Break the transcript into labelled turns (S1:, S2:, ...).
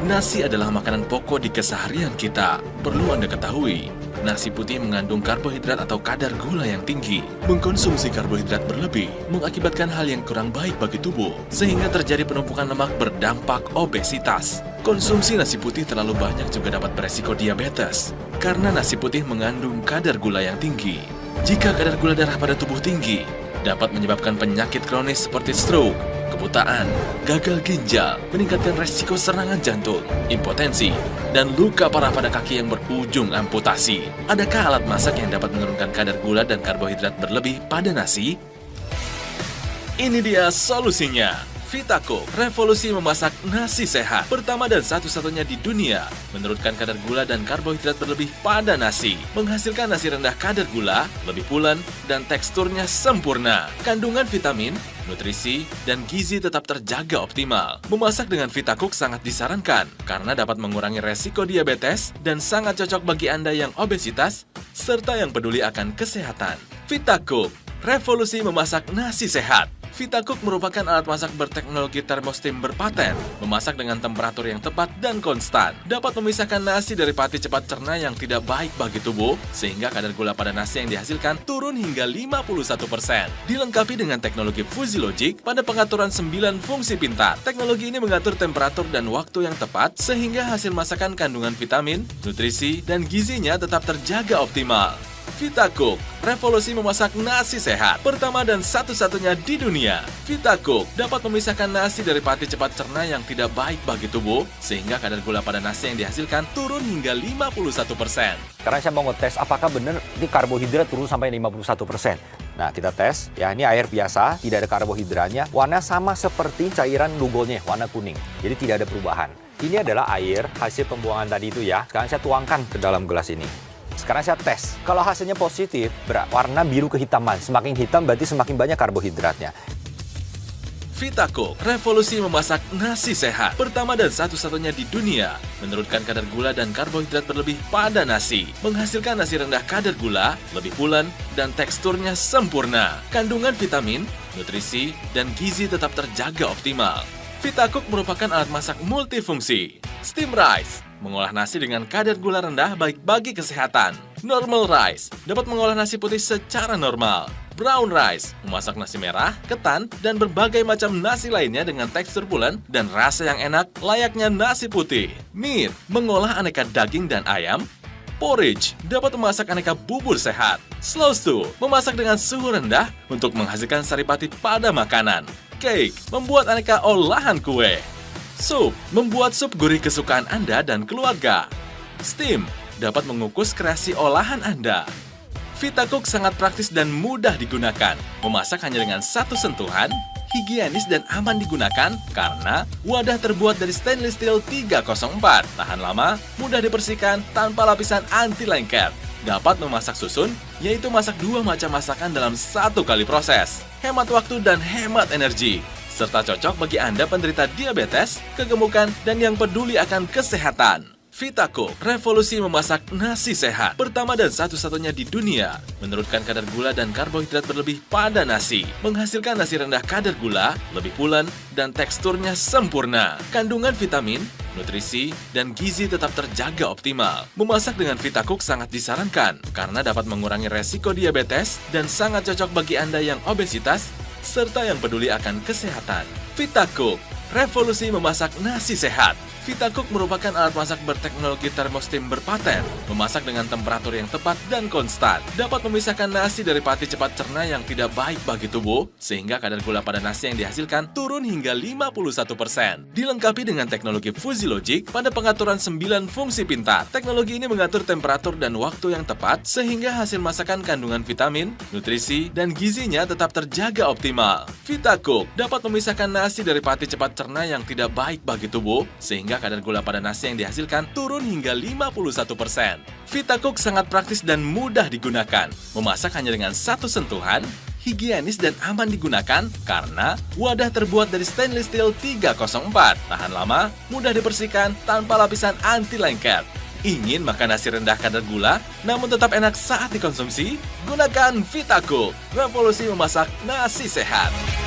S1: Nasi adalah makanan pokok di keseharian kita. Perlu Anda ketahui, nasi putih mengandung karbohidrat atau kadar gula yang tinggi. Mengkonsumsi karbohidrat berlebih mengakibatkan hal yang kurang baik bagi tubuh, sehingga terjadi penumpukan lemak berdampak obesitas. Konsumsi nasi putih terlalu banyak juga dapat beresiko diabetes, karena nasi putih mengandung kadar gula yang tinggi. Jika kadar gula darah pada tubuh tinggi, dapat menyebabkan penyakit kronis seperti stroke, kebutaan, gagal ginjal, meningkatkan resiko serangan jantung, impotensi, dan luka parah pada kaki yang berujung amputasi. Adakah alat masak yang dapat menurunkan kadar gula dan karbohidrat berlebih pada nasi? Ini dia solusinya. Vitacook, revolusi memasak nasi sehat. Pertama dan satu-satunya di dunia, menurunkan kadar gula dan karbohidrat berlebih pada nasi. Menghasilkan nasi rendah kadar gula, lebih pulen, dan teksturnya sempurna. Kandungan vitamin, nutrisi, dan gizi tetap terjaga optimal. Memasak dengan Vitacook sangat disarankan, karena dapat mengurangi resiko diabetes dan sangat cocok bagi Anda yang obesitas, serta yang peduli akan kesehatan. Vitacook, revolusi memasak nasi sehat. Vitacook merupakan alat masak berteknologi thermostim berpaten, memasak dengan temperatur yang tepat dan konstan, dapat memisahkan nasi dari pati cepat cerna yang tidak baik bagi tubuh, sehingga kadar gula pada nasi yang dihasilkan turun hingga 51%. Dilengkapi dengan teknologi Fuzzy Logic pada pengaturan 9 fungsi pintar. Teknologi ini mengatur temperatur dan waktu yang tepat, sehingga hasil masakan kandungan vitamin, nutrisi, dan gizinya tetap terjaga optimal. Vitacook, revolusi memasak nasi sehat. Pertama dan satu-satunya di dunia. Vitacook dapat memisahkan nasi dari pati cepat cerna yang tidak baik bagi tubuh, sehingga kadar gula pada nasi yang dihasilkan turun hingga 51%.
S2: Karena saya mau ngetes apakah benar ini karbohidrat turun sampai 51%. Nah, kita tes. Ya, ini air biasa, tidak ada karbohidratnya. Warna sama seperti cairan lugolnya, warna kuning. Jadi tidak ada perubahan. Ini adalah air hasil pembuangan tadi itu ya. Sekarang saya tuangkan ke dalam gelas ini. Sekarang saya tes. Kalau hasilnya positif, warna biru kehitaman. Semakin hitam berarti semakin banyak karbohidratnya.
S1: Vitacook, revolusi memasak nasi sehat. Pertama dan satu-satunya di dunia, menurunkan kadar gula dan karbohidrat berlebih pada nasi. Menghasilkan nasi rendah kadar gula, lebih pulen, dan teksturnya sempurna. Kandungan vitamin, nutrisi, dan gizi tetap terjaga optimal. Vitacook merupakan alat masak multifungsi. Steam rice, mengolah nasi dengan kadar gula rendah baik bagi kesehatan. Normal rice, dapat mengolah nasi putih secara normal. Brown rice, memasak nasi merah, ketan, dan berbagai macam nasi lainnya dengan tekstur pulen dan rasa yang enak layaknya nasi putih. Meat, mengolah aneka daging dan ayam. Porridge, dapat memasak aneka bubur sehat. Slow stew, memasak dengan suhu rendah untuk menghasilkan saripati pada makanan. Cake, membuat aneka olahan kue. Sup, membuat sup gurih kesukaan Anda dan keluarga. Steam, dapat mengukus kreasi olahan Anda. Vitacook sangat praktis dan mudah digunakan. Memasak hanya dengan satu sentuhan, higienis dan aman digunakan karena wadah terbuat dari stainless steel 304. Tahan lama, mudah dibersihkan tanpa lapisan anti lengket. Dapat memasak susun, yaitu masak 2 macam masakan dalam 1 kali proses. Hemat waktu dan hemat energi. Serta cocok bagi Anda penderita diabetes, kegemukan, dan yang peduli akan kesehatan. Vitacook, revolusi memasak nasi sehat. Pertama dan satu-satunya di dunia, menurunkan kadar gula dan karbohidrat berlebih pada nasi. Menghasilkan nasi rendah kadar gula, lebih pulen, dan teksturnya sempurna. Kandungan vitamin, nutrisi, dan gizi tetap terjaga optimal. Memasak dengan Vitacook sangat disarankan, karena dapat mengurangi resiko diabetes dan sangat cocok bagi Anda yang obesitas, serta yang peduli akan kesehatan. Vitacook, revolusi memasak nasi sehat. Vitacook merupakan alat masak berteknologi thermostim berpaten, memasak dengan temperatur yang tepat dan konstan, dapat memisahkan nasi dari pati cepat cerna yang tidak baik bagi tubuh, sehingga kadar gula pada nasi yang dihasilkan turun hingga 51%. Dilengkapi dengan teknologi Fuzzy Logic pada pengaturan 9 fungsi pintar. Teknologi ini mengatur temperatur dan waktu yang tepat, sehingga hasil masakan kandungan vitamin, nutrisi, dan gizinya tetap terjaga optimal. Vitacook dapat memisahkan nasi dari pati cepat cerna yang tidak baik bagi tubuh, sehingga kadar gula pada nasi yang dihasilkan turun hingga 51%. Vitacook sangat praktis dan mudah digunakan. Memasak hanya dengan satu sentuhan, higienis dan aman digunakan karena wadah terbuat dari stainless steel 304. Tahan lama, mudah dibersihkan tanpa lapisan anti lengket. Ingin makan nasi rendah kadar gula, namun tetap enak saat dikonsumsi? Gunakan Vitacook, revolusi memasak nasi sehat.